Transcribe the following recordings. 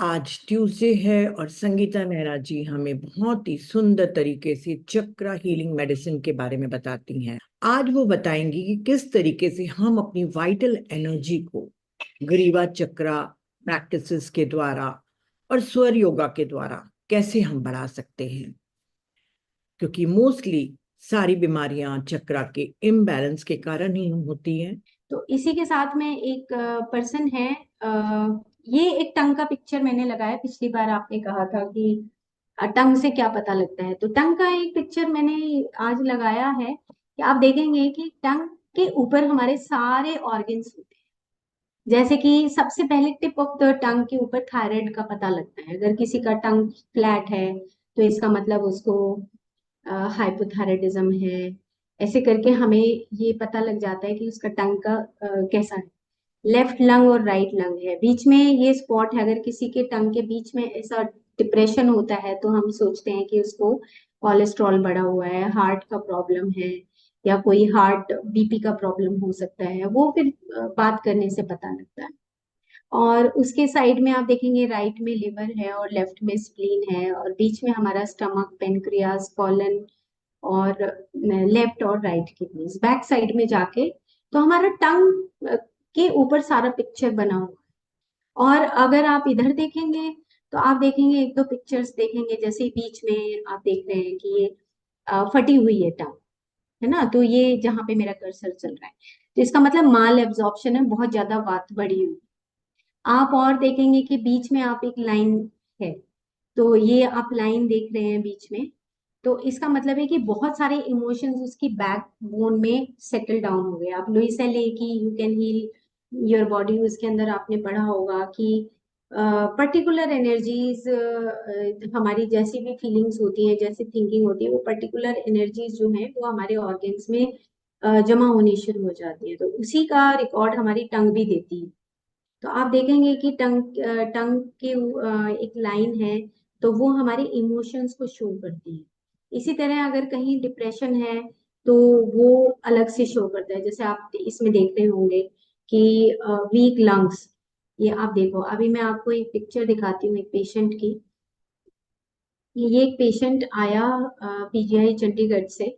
आज ट्यूसडे है और संगीता नेहरा जी हमें बहुत ही सुंदर तरीके से चक्रा हीलिंग मेडिसिन के बारे में बताती हैं। आज वो बताएंगी कि किस तरीके से हम अपनी वाइटल एनर्जी को ग्रीवा चक्रा प्रैक्टिसेस के द्वारा और स्वर योगा के द्वारा कैसे हम बढ़ा सकते हैं, क्योंकि मोस्टली सारी बीमारियां चक्रा के इम्बैलेंस के कारण ही होती हैं। तो इसी के साथ में एक पर्सन है। ये एक टंग का पिक्चर मैंने लगाया। पिछली बार आपने कहा था कि टंग से क्या पता लगता है, तो टंग का एक पिक्चर मैंने आज लगाया है कि आप देखेंगे कि टंग के ऊपर हमारे सारे ऑर्गन्स होते हैं। जैसे कि सबसे पहले टिप ऑफ द टंग के ऊपर थायराइड का पता लगता है। अगर किसी का टंग फ्लैट है तो इसका मतलब उसको हाइपोथायराइडिज्म है। ऐसे करके हमें ये पता लग जाता है कि उसका टंग का कैसा है। लेफ्ट लंग और राइट लंग है, बीच में ये स्पॉट है। अगर किसी के टंग के बीच में ऐसा डिप्रेशन होता है तो हम सोचते हैं कि उसको कोलेस्ट्रॉल बढ़ा हुआ है, हार्ट का प्रॉब्लम है, या कोई हार्ट बीपी का प्रॉब्लम हो सकता है। वो फिर बात करने से पता लगता है। और उसके साइड में आप देखेंगे राइट में लिवर है और लेफ्ट में स्प्लीन है, और बीच में हमारा स्टमक, पेनक्रियास, कॉलन, और लेफ्ट और राइट किडनीज। बैक साइड में जाके तो हमारा टंग के ऊपर सारा पिक्चर बना हुआ है। और अगर आप इधर देखेंगे तो आप देखेंगे एक दो पिक्चर्स देखेंगे, जैसे बीच में आप देख रहे हैं कि ये फटी हुई है टंग, है ना। तो ये जहाँ पे मेरा कर्सर चल रहा है, तो इसका मतलब माल एब्जॉर्प्शन है, बहुत ज्यादा वात बढ़ी हुई। आप और देखेंगे कि बीच में आप एक लाइन है, तो ये आप लाइन देख रहे हैं बीच में, तो इसका मतलब है कि बहुत सारे इमोशंस उसकी बैक बोन में सेटल डाउन हो गए। आप लुइस एल की you can heal your body, उसके अंदर आपने पढ़ा होगा कि पर्टिकुलर एनर्जीज, हमारी जैसी भी फीलिंग्स होती हैं, जैसी थिंकिंग होती है, वो पर्टिकुलर एनर्जीज जो हैं वो हमारे ऑर्गन्स में जमा होनी शुरू हो जाती है। तो उसी का रिकॉर्ड हमारी टंग भी देती है। तो आप देखेंगे कि टंग के एक लाइन है, तो वो हमारे इमोशंस को शो करती है। इसी तरह अगर कहीं डिप्रेशन है तो वो अलग से शो करता है। जैसे आप इसमें देख रहे होंगे कि वीक लंग्स। ये आप देखो, अभी मैं आपको एक पिक्चर दिखाती हूँ एक पेशेंट की। ये एक पेशेंट आया पीजीआई चंडीगढ़ से,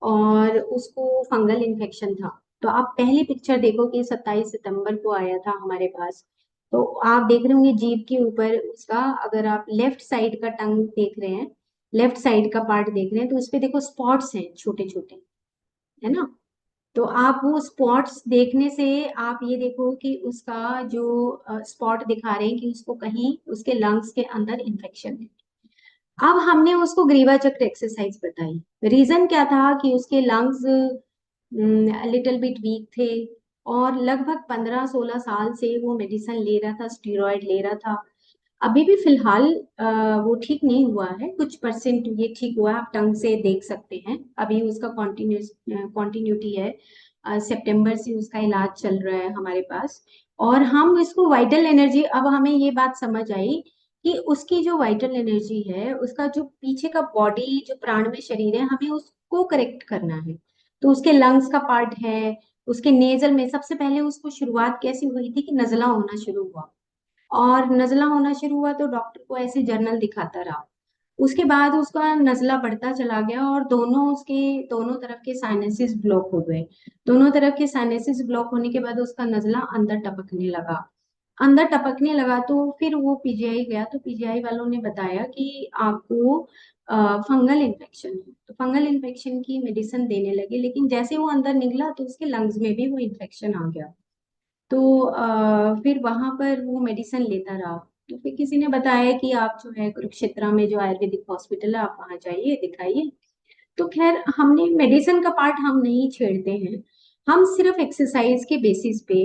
और उसको फंगल इन्फेक्शन था। तो आप पहली पिक्चर देखो कि 27 सितंबर को आया था हमारे पास। तो आप देख रहे होंगे जीभ के ऊपर उसका, अगर आप लेफ्ट साइड का टंग देख रहे हैं, लेफ्ट साइड का पार्ट देख रहे हैं, तो उस पे देखो स्पॉट्स हैं छोटे छोटे, है ना। तो आप वो स्पॉट्स देखने से आप ये देखो कि उसका जो स्पॉट दिखा रहे हैं कि उसको कहीं उसके लंग्स के अंदर इन्फेक्शन है। अब हमने उसको ग्रीवा चक्र एक्सरसाइज बताई। रीजन क्या था कि उसके लंग्स लिटिल बिट वीक थे, और लगभग 15-16 साल से वो मेडिसिन ले रहा था, स्टीरॉयड ले रहा था। अभी भी फिलहाल वो ठीक नहीं हुआ है, कुछ परसेंट ये ठीक हुआ है, आप टंग से देख सकते हैं। अभी उसका कॉन्टिन्यूटी है। सितंबर से उसका इलाज चल रहा है हमारे पास। और हम इसको वाइटल एनर्जी, अब हमें ये बात समझ आई कि उसकी जो वाइटल एनर्जी है, उसका जो पीछे का बॉडी, जो प्राणमय शरीर है, हमें उसको करेक्ट करना है। तो उसके लंग्स का पार्ट है, उसके नेजल में सबसे पहले उसको शुरुआत कैसी हुई थी कि नजला होना शुरू हुआ। और नजला होना शुरू हुआ तो डॉक्टर को ऐसे जर्नल दिखाता रहा। उसके बाद उसका नजला बढ़ता चला गया, और दोनों तरफ के साइनसेस ब्लॉक हो गए। दोनों तरफ के साइनसेस ब्लॉक होने के बाद उसका नजला अंदर टपकने लगा। अंदर टपकने लगा तो फिर वो पीजीआई गया, तो पीजीआई वालों ने बताया कि आपको फंगल इन्फेक्शन है। तो फंगल इन्फेक्शन की मेडिसिन देने लगे, लेकिन जैसे वो अंदर निकला तो उसके लंग्स में भी वो इन्फेक्शन आ गया। तो फिर वहां पर वो मेडिसिन लेता रहा। तो फिर किसी ने बताया कि आप जो है कुरुक्षेत्र में जो आयुर्वेदिक हॉस्पिटल है, आप वहां जाइए, दिखाइए। तो खैर, हमने मेडिसिन का पार्ट हम नहीं छेड़ते हैं। हम सिर्फ एक्सरसाइज के बेसिस पे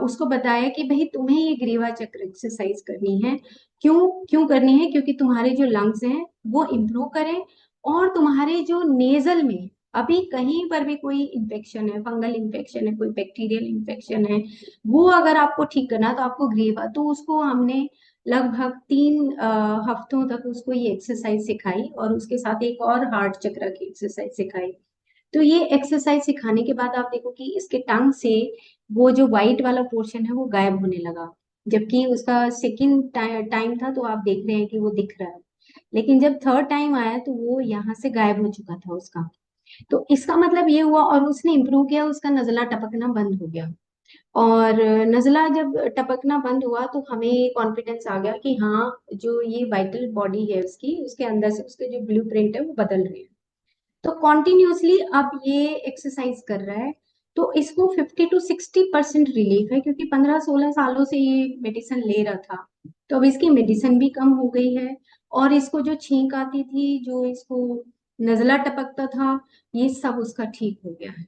उसको बताया कि भाई तुम्हें ये ग्रीवा चक्र एक्सरसाइज करनी है। क्यों क्यों करनी है? क्योंकि तुम्हारे जो लंग्स हैं वो इम्प्रूव करें, और तुम्हारे जो नेजल में अभी कहीं पर भी कोई इन्फेक्शन है, फंगल इन्फेक्शन है, कोई बैक्टीरियल इन्फेक्शन है, वो अगर आपको ठीक करना है, तो आपको ग्रीवा, तो उसको हमने लगभग 3 हफ्तों तक उसको ये एक्सरसाइज सिखाई, और उसके साथ एक और हार्ट चक्र की एक्सरसाइज सिखाई। तो ये एक्सरसाइज सिखाने के बाद आप देखो कि इसके टंग से वो जो व्हाइट वाला पोर्शन है वो गायब होने लगा। जबकि उसका सेकंड टाइम था तो आप देख रहे हैं कि वो दिख रहा है, लेकिन जब थर्ड टाइम आया तो वो यहाँ से गायब हो चुका था उसका। तो इसका मतलब ये हुआ, और उसने इम्प्रूव किया, उसका नजला टपकना बंद हो गया। और नजला जब टपकना बंद हुआ तो हमें कॉन्फिडेंस आ गया कि हाँ, जो ये वाइटल बॉडी है उसकी, उसके अंदर से उसके जो ब्लूप्रिंट है वो बदल रहे हैं। तो कॉन्टिन्यूसली अब ये एक्सरसाइज कर रहा है, तो इसको 50 to 60% रिलीफ है, क्योंकि 15-16 सालों से ये मेडिसिन ले रहा था। तो अब इसकी मेडिसिन भी कम हो गई है, और इसको जो छींक आती थी, जो इसको नजला टपकता था, ये सब उसका ठीक हो गया है।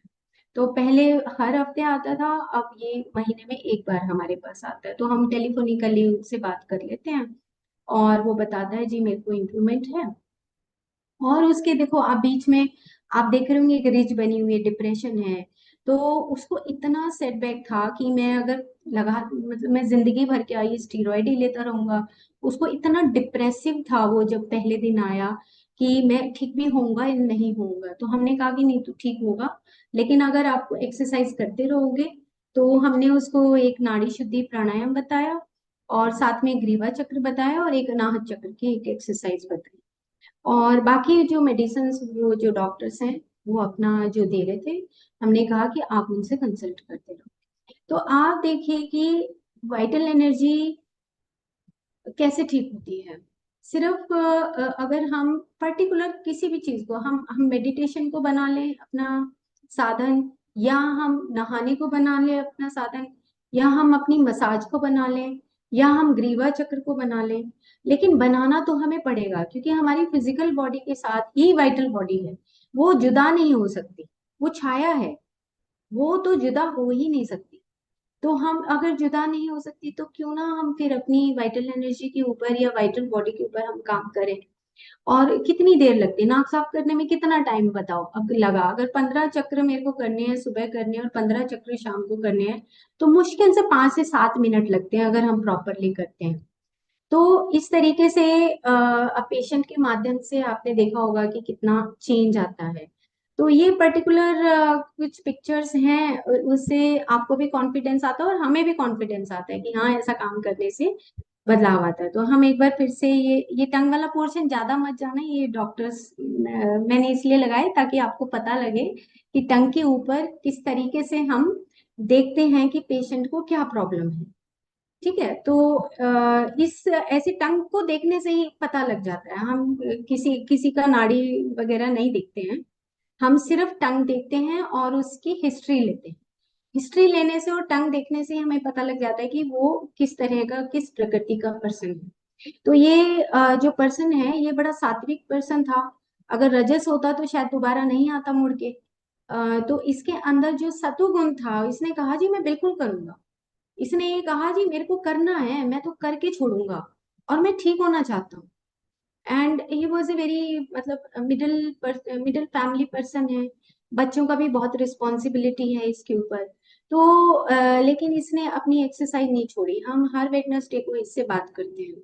तो पहले हर हफ्ते आता था, अब ये महीने में एक बार हमारे पास आता है, तो हम टेलीफोनिकली उससे बात कर लेते हैं, और वो बताता है जी मेरे को इम्प्रूवमेंट है। और उसके देखो, आप बीच में आप देख रहे होंगे एक रिज बनी हुई है, डिप्रेशन है। तो उसको इतना सेटबैक था कि मैं अगर लगा, मतलब मैं जिंदगी भर क्या ये स्टीरॉयड ही लेता रहूंगा। उसको इतना डिप्रेसिव था वो, जब पहले दिन आया कि मैं ठीक भी होऊंगा या नहीं होऊंगा, तो हमने कहा कि नहीं, तो ठीक होगा, लेकिन अगर आप एक्सरसाइज करते रहोगे। तो हमने उसको एक नाड़ी शुद्धि प्राणायाम बताया, और साथ में ग्रीवा चक्र बताया, और एक अनाहत चक्र की एक एक्सरसाइज बताई। और बाकी जो मेडिसिन, वो जो डॉक्टर्स हैं वो अपना जो दे रहे थे, हमने कहा कि आप उनसे कंसल्ट करते रहो। तो आप देखिए कि वाइटल एनर्जी कैसे ठीक होती है। सिर्फ अगर हम पर्टिकुलर किसी भी चीज को, हम मेडिटेशन को बना लें अपना साधन, या हम नहाने को बना लें अपना साधन, या हम अपनी मसाज को बना लें, या हम ग्रीवा चक्र को बना लें, लेकिन बनाना तो हमें पड़ेगा, क्योंकि हमारी फिजिकल बॉडी के साथ ही वाइटल बॉडी है, वो जुदा नहीं हो सकती। वो छाया है, वो तो जुदा हो ही नहीं सकती। तो हम अगर जुदा नहीं हो सकती, तो क्यों ना हम फिर अपनी वाइटल एनर्जी के ऊपर या वाइटल बॉडी के ऊपर हम काम करें। और कितनी देर लगती है नाक साफ करने में, कितना टाइम बताओ अब लगा? अगर 15 चक्र मेरे को करने हैं, सुबह करने हैं, और 15 चक्र शाम को करने हैं, तो मुश्किल से 5 से 7 मिनट लगते हैं अगर हम प्रॉपरली करते हैं। तो इस तरीके से पेशेंट के माध्यम से आपने देखा होगा कि कितना चेंज आता है। तो ये पर्टिकुलर कुछ पिक्चर्स हैं, उससे आपको भी कॉन्फिडेंस आता है, और हमें भी कॉन्फिडेंस आता है कि हाँ, ऐसा काम करने से बदलाव आता है। तो हम एक बार फिर से ये टंग वाला पोर्शन ज्यादा मत जाना, ये डॉक्टर्स मैंने इसलिए लगाए ताकि आपको पता लगे कि टंग के ऊपर किस तरीके से हम देखते हैं कि पेशेंट को क्या प्रॉब्लम है। ठीक है, तो इस ऐसे टंग को देखने से ही पता लग जाता है। हम किसी किसी का नाड़ी वगैरह नहीं देखते हैं, हम सिर्फ टंग देखते हैं और उसकी हिस्ट्री लेते हैं। हिस्ट्री लेने से और टंग देखने से हमें पता लग जाता है कि वो किस तरह का, किस प्रकृति का पर्सन है। तो ये जो पर्सन है, ये बड़ा सात्विक पर्सन था। अगर रजस होता तो शायद दोबारा नहीं आता मुड़ के। तो इसके अंदर जो सतुगुण था, इसने कहा जी मैं बिल्कुल करूंगा। इसने ये कहा जी मेरे को करना है, मैं तो करके छोड़ूंगा, और मैं ठीक होना चाहता हूँ। And he was a very, मतलब मिडिल फैमिली पर्सन है। बच्चों का भी बहुत रिस्पॉन्सिबिलिटी है इसके ऊपर। तो लेकिन इसने अपनी एक्सरसाइज नहीं छोड़ी। हम हर वेडनेसडे को इससे बात करते हैं।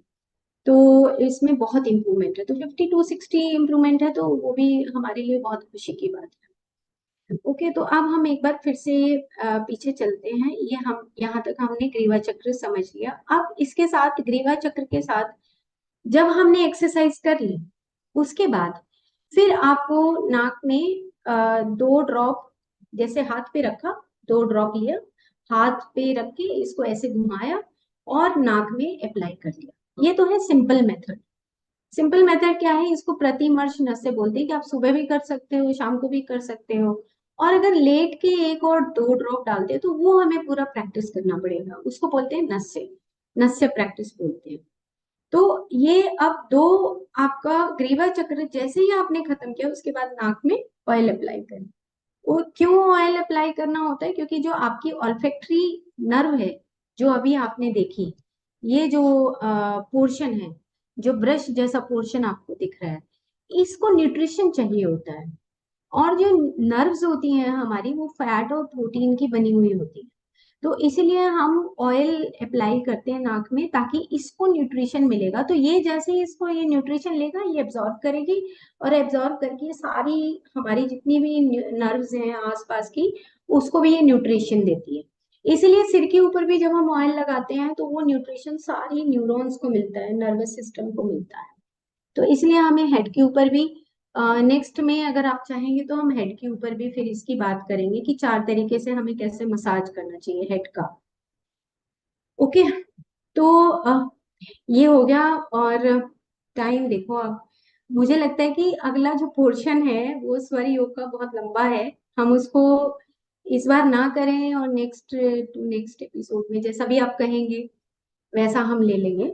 तो इसमें बहुत इम्प्रूवमेंट है, तो 50 to 60 इम्प्रूवमेंट है, तो वो भी हमारे लिए बहुत खुशी की बात है। ओके, तो अब हम एक बार फिर से पीछे चलते हैं। ये हम यहाँ तक हमने ग्रीवा चक्र समझ लिया। अब इसके साथ, ग्रीवा चक्र के साथ, जब हमने एक्सरसाइज कर ली, उसके बाद फिर आपको नाक में 2 ड्रॉप, जैसे हाथ पे रखा, 2 ड्रॉप लिया, हाथ पे रख के इसको ऐसे घुमाया, और नाक में अप्लाई कर लिया। ये तो है सिंपल मेथड। सिंपल मेथड क्या है? इसको प्रतिमर्श नस्य बोलते हैं, कि आप सुबह भी कर सकते हो, शाम को भी कर सकते हो। और अगर लेट के 1 और 2 ड्रॉप डालते हैं, तो वो हमें पूरा प्रैक्टिस करना पड़ेगा, उसको बोलते हैं नस्य, नस्य प्रैक्टिस बोलते हैं। तो ये अब दो, आपका ग्रीवा चक्र जैसे ही आपने खत्म किया, उसके बाद नाक में ऑयल अप्लाई करें। वो क्यों ऑयल अप्लाई करना होता है? क्योंकि जो आपकी ऑल्फैक्टरी नर्व है, जो अभी आपने देखी, ये जो पोर्शन है, जो ब्रश जैसा पोर्शन आपको दिख रहा है, इसको न्यूट्रिशन चाहिए होता है। और जो नर्व्स होती हैं हमारी, वो फैट और प्रोटीन की बनी हुई होती है। तो इसीलिए हम ऑयल अप्लाई करते हैं नाक में, ताकि इसको न्यूट्रिशन मिलेगा। तो ये जैसे ही इसको ये न्यूट्रिशन लेगा, ये एब्जॉर्ब करेगी, और एब्जॉर्ब करके सारी हमारी जितनी भी नर्व्स हैं आसपास की, उसको भी ये न्यूट्रिशन देती है। इसलिए सिर के ऊपर भी जब हम ऑयल लगाते हैं तो वो न्यूट्रिशन सारी न्यूरॉन्स को मिलता है, नर्वस सिस्टम को मिलता है। तो इसलिए हमें हेड के ऊपर भी, नेक्स्ट में अगर आप चाहेंगे तो हम हेड के ऊपर भी फिर इसकी बात करेंगे कि 4 तरीके से हमें कैसे मसाज करना चाहिए हेड का। ओके, तो ये हो गया। और टाइम देखो आप, मुझे लगता है कि अगला जो पोर्शन है वो स्वर योग का बहुत लंबा है, हम उसको इस बार ना करें और नेक्स्ट टू नेक्स्ट एपिसोड में जैसा भी आप कहेंगे वैसा हम ले लेंगे,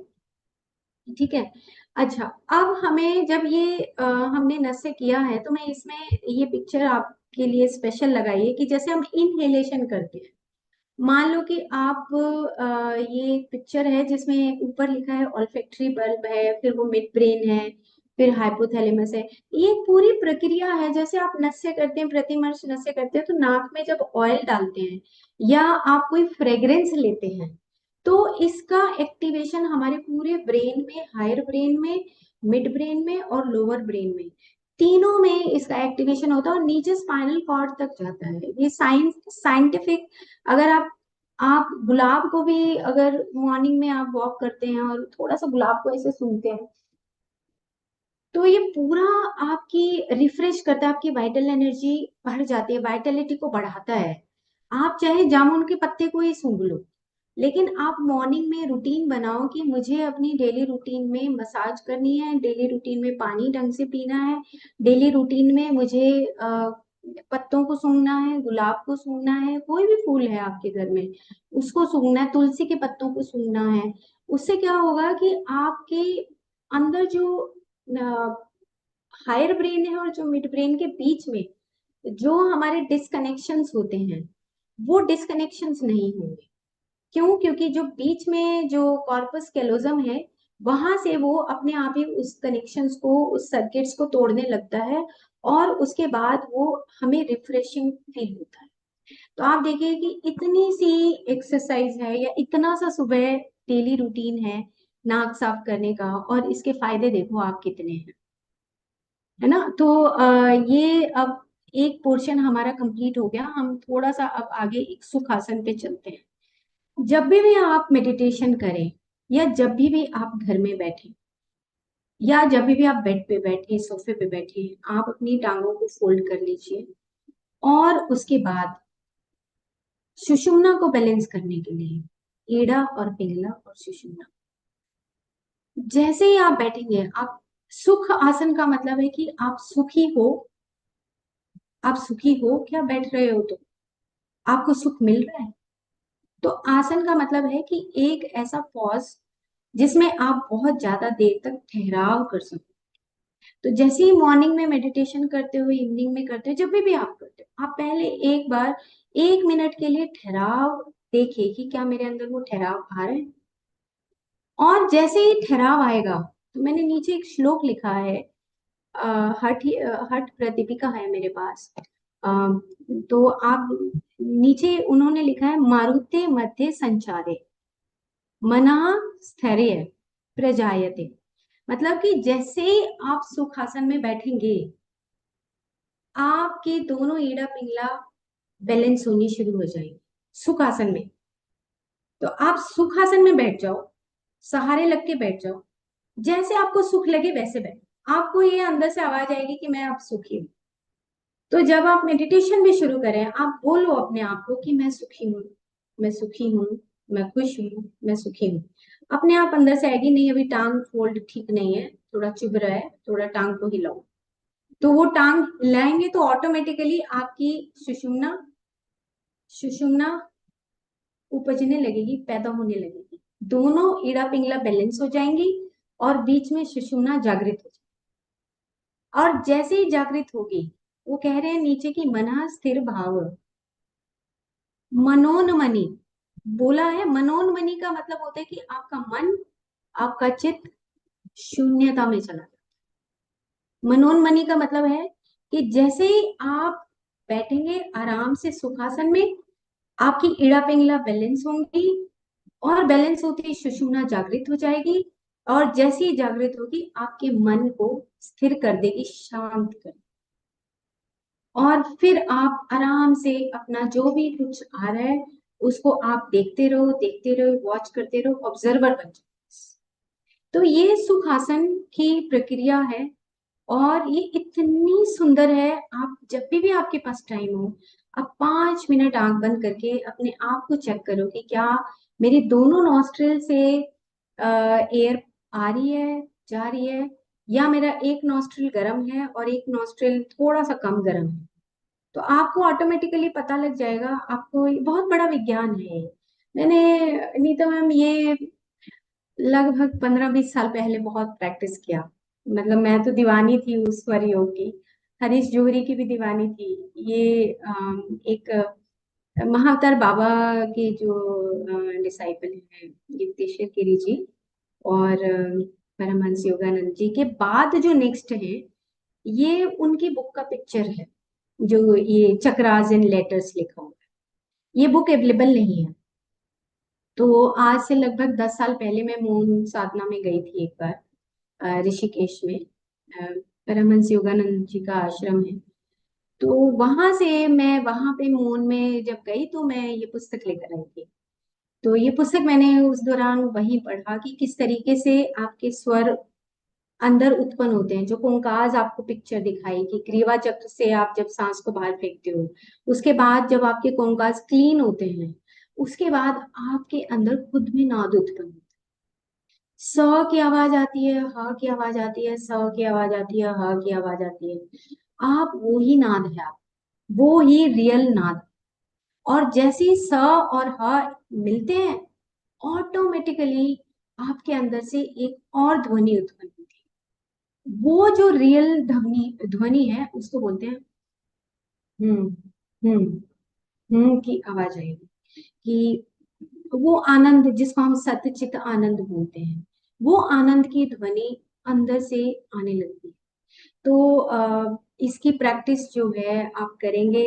ठीक है। अच्छा, अब हमें जब ये हमने नशे किया है तो मैं इसमें ये पिक्चर आपके लिए स्पेशल लगाई है कि जैसे हम इनहेलेशन करते हैं। मान लो कि आप ये पिक्चर है जिसमें ऊपर लिखा है ऑल्फैक्टरी बल्ब है, फिर वो मिड ब्रेन है, फिर हाइपोथैलेमस है। ये एक पूरी प्रक्रिया है, जैसे आप नशे करते हैं, प्रतिमर्श नशे करते हैं तो नाक में जब ऑयल डालते हैं या आप कोई फ्रेग्रेंस लेते हैं तो इसका एक्टिवेशन हमारे पूरे ब्रेन में, हायर ब्रेन में, मिड ब्रेन में और लोअर ब्रेन में, तीनों में इसका एक्टिवेशन होता है और नीचे स्पाइनल कॉर्ड तक जाता है। ये साइंटिफिक, अगर आप गुलाब को भी, अगर मॉर्निंग में आप वॉक करते हैं और थोड़ा सा गुलाब को ऐसे सूंघते हैं तो ये पूरा आपकी रिफ्रेश करता है, आपकी वाइटल एनर्जी बढ़ जाती है, वाइटलिटी को बढ़ाता है। आप चाहे जामुन के पत्ते को ही सूंघ लो, लेकिन आप मॉर्निंग में रूटीन बनाओ कि मुझे अपनी डेली रूटीन में मसाज करनी है, डेली रूटीन में पानी ढंग से पीना है, डेली रूटीन में मुझे पत्तों को सूंघना है, गुलाब को सूंघना है, कोई भी फूल है आपके घर में उसको सूंघना है, तुलसी के पत्तों को सूंघना है। उससे क्या होगा कि आपके अंदर जो हायर ब्रेन है और जो मिड ब्रेन के बीच में जो हमारे डिस्कनेक्शंस होते हैं वो डिस्कनेक्शंस नहीं होंगे। क्यों? क्योंकि जो बीच में जो कॉर्पस कैलोजम है वहां से वो अपने आप ही उस कनेक्शंस को, उस सर्किट्स को तोड़ने लगता है और उसके बाद वो हमें रिफ्रेशिंग फील होता है। तो आप देखिए कि इतनी सी एक्सरसाइज है या इतना सा सुबह डेली रूटीन है नाक साफ करने का और इसके फायदे देखो आप कितने हैं, है ना। तो ये अब एक पोर्शन हमारा कंप्लीट हो गया, हम थोड़ा सा अब आगे एक सुखासन पे चलते हैं। जब भी आप मेडिटेशन करें या जब भी आप घर में बैठे या जब भी आप बेड पे बैठे, सोफे पे बैठे, आप अपनी टांगों को फोल्ड कर लीजिए और उसके बाद सुषुम्ना को बैलेंस करने के लिए ईड़ा और पिंगला और सुषुम्ना, जैसे ही आप बैठेंगे आप, सुख आसन का मतलब है कि आप सुखी हो, आप सुखी हो क्या बैठ रहे हो तो आपको सुख मिल रहा है। तो आसन का मतलब है कि एक ऐसा पॉज जिसमें आप बहुत ज्यादा देर तक ठहराव कर सको। तो जैसे ही मॉर्निंग में मेडिटेशन करते हो, इवनिंग में करते हो, जब भी आप करते हो, आप पहले एक बार 1 मिनट के लिए ठहराव देखिए कि क्या मेरे अंदर वो ठहराव आ रहा है। और जैसे ही ठहराव आएगा, तो मैंने नीचे एक श्लोक लिखा है, हठ प्रतिपिका है मेरे पास। तो आप नीचे उन्होंने लिखा है, मारुते मध्य संचारे मनः स्थैर्य प्रजायते। मतलब कि जैसे ही आप सुखासन में बैठेंगे आपके दोनों ईड़ा पिंगला बैलेंस होनी शुरू हो जाएंगे सुखासन में। तो आप सुखासन में बैठ जाओ, सहारे लग के बैठ जाओ, जैसे आपको सुख लगे वैसे बैठो, आपको ये अंदर से आवाज आएगी कि मैं अब सुखी हूँ। तो जब आप मेडिटेशन भी शुरू करें आप बोलो अपने आप को कि मैं सुखी हूँ, मैं सुखी हूँ, मैं खुश हूँ, मैं सुखी हूँ। अपने आप अंदर से आएगी, नहीं अभी टांग फोल्ड ठीक नहीं है, थोड़ा चुभ रहा है, थोड़ा टांग को हिलाओ। तो वो टांग हिलाएंगे तो ऑटोमेटिकली आपकी सुषुम्ना सुषुम्ना उपजने लगेगी, पैदा होने लगेगी, दोनों ईड़ा पिंगला बैलेंस हो जाएंगी और बीच में सुषुम्ना जागृत हो जाएगी। और जैसे ही जागृत होगी, वो कह रहे हैं नीचे की मना स्थिर भाव, मनोन्मनी बोला है। मनोन्मनी का मतलब होता है कि आपका मन, आपका चित्त शून्यता में चला जाता है। मनोन्मनी का मतलब है कि जैसे ही आप बैठेंगे आराम से सुखासन में, आपकी इड़ा पिंगला बैलेंस होंगी और बैलेंस होती ही सुषुम्ना जागृत हो जाएगी और जैसे ही जागृत होगी आपके मन को स्थिर कर देगी, शांत कर, और फिर आप आराम से अपना जो भी कुछ आ रहा है उसको आप देखते रहो, वॉच करते रहो, ऑब्जर्वर बन जाओ। तो ये सुखासन की प्रक्रिया है और ये इतनी सुंदर है। आप जब भी आपके पास टाइम हो, आप 5 मिनट आंख बंद करके अपने आप को चेक करो कि क्या मेरे दोनों नॉस्ट्रिल से एयर आ रही है, जा रही है, या मेरा एक नॉस्ट्रिल गर्म है और एक नॉस्ट्रिल थोड़ा सा कम गर्म है। तो आपको ऑटोमेटिकली पता लग जाएगा। आपको ये बहुत बड़ा विज्ञान है ये। मैंने नीता मैम ये लगभग 15-20 साल पहले बहुत प्रैक्टिस किया। मतलब मैं तो दीवानी थी उस पर योग की, हरीश जौहरी की भी दीवानी थी। ये एक महाअवतार बाबा के जो डिसाइपल हैं, युक्तेश्वर गिरी जी और परमहंस योगानंद जी के बाद जो नेक्स्ट है, ये उनकी बुक का पिक्चर है, जो ये चक्रास एंड लेटर्स लिखा हुआ है। ये बुक अवेलेबल नहीं है। तो आज से लगभग 10 साल पहले मैं मौन साधना में गई थी एक बार, ऋषिकेश में। परमहंस योगानंद जी का आश्रम है। तो वहां से मैं वहां पे मौन में जब गई तो मैं ये पुस्तक लेकर आई थी। तो ये पुस्तक मैंने उस दौरान वही पढ़ा कि किस तरीके से आपके स्वर अंदर उत्पन्न होते हैं। जो कोंकाज आपको पिक्चर दिखाई कि ग्रीवा चक्र से आप जब सांस को बाहर फेंकते हो, उसके बाद जब आपके कोंकाज क्लीन होते हैं, उसके बाद आपके अंदर खुद में नाद उत्पन्न होता है। स की आवाज आती है, ह की आवाज आती है, स की आवाज आती है, ह की आवाज आती है। आप वो ही नाद है, आप वो ही रियल नाद। और जैसे ही स और ह मिलते हैं, ऑटोमेटिकली आपके अंदर से एक और ध्वनि उत्पन्न होती है। वो जो रियल ध्वनि ध्वनि है उसको बोलते हैं हम्म हम्म की आवाज आएगी। कि वो आनंद जिसको हम सतचित आनंद बोलते हैं, वो आनंद की ध्वनि अंदर से आने लगती है। तो इसकी प्रैक्टिस जो है आप करेंगे,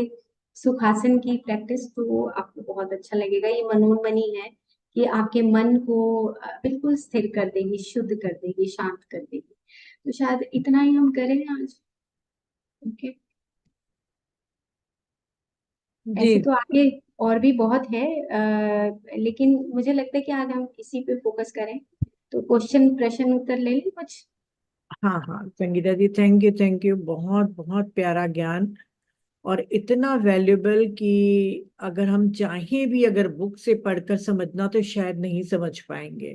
सुखासन की प्रैक्टिस, तो आपको बहुत अच्छा लगेगा। ये मनोन्मनी है कि आपके मन को बिल्कुल स्थिर कर देगी, शुद्ध कर देगी, शांत कर देगी। तो शायद इतना ही हम करें आज। ओके। जी ऐसे तो आगे और भी बहुत है, लेकिन मुझे लगता है कि आज हम इसी पे फोकस करें। तो क्वेश्चन प्रश्न उत्तर ले लें कुछ। हाँ हाँ संगीता जी, थैंक यू, बहुत बहुत प्यारा ज्ञान और इतना वैल्यूबल कि अगर हम चाहें भी अगर बुक से पढ़कर समझना तो शायद नहीं समझ पाएंगे।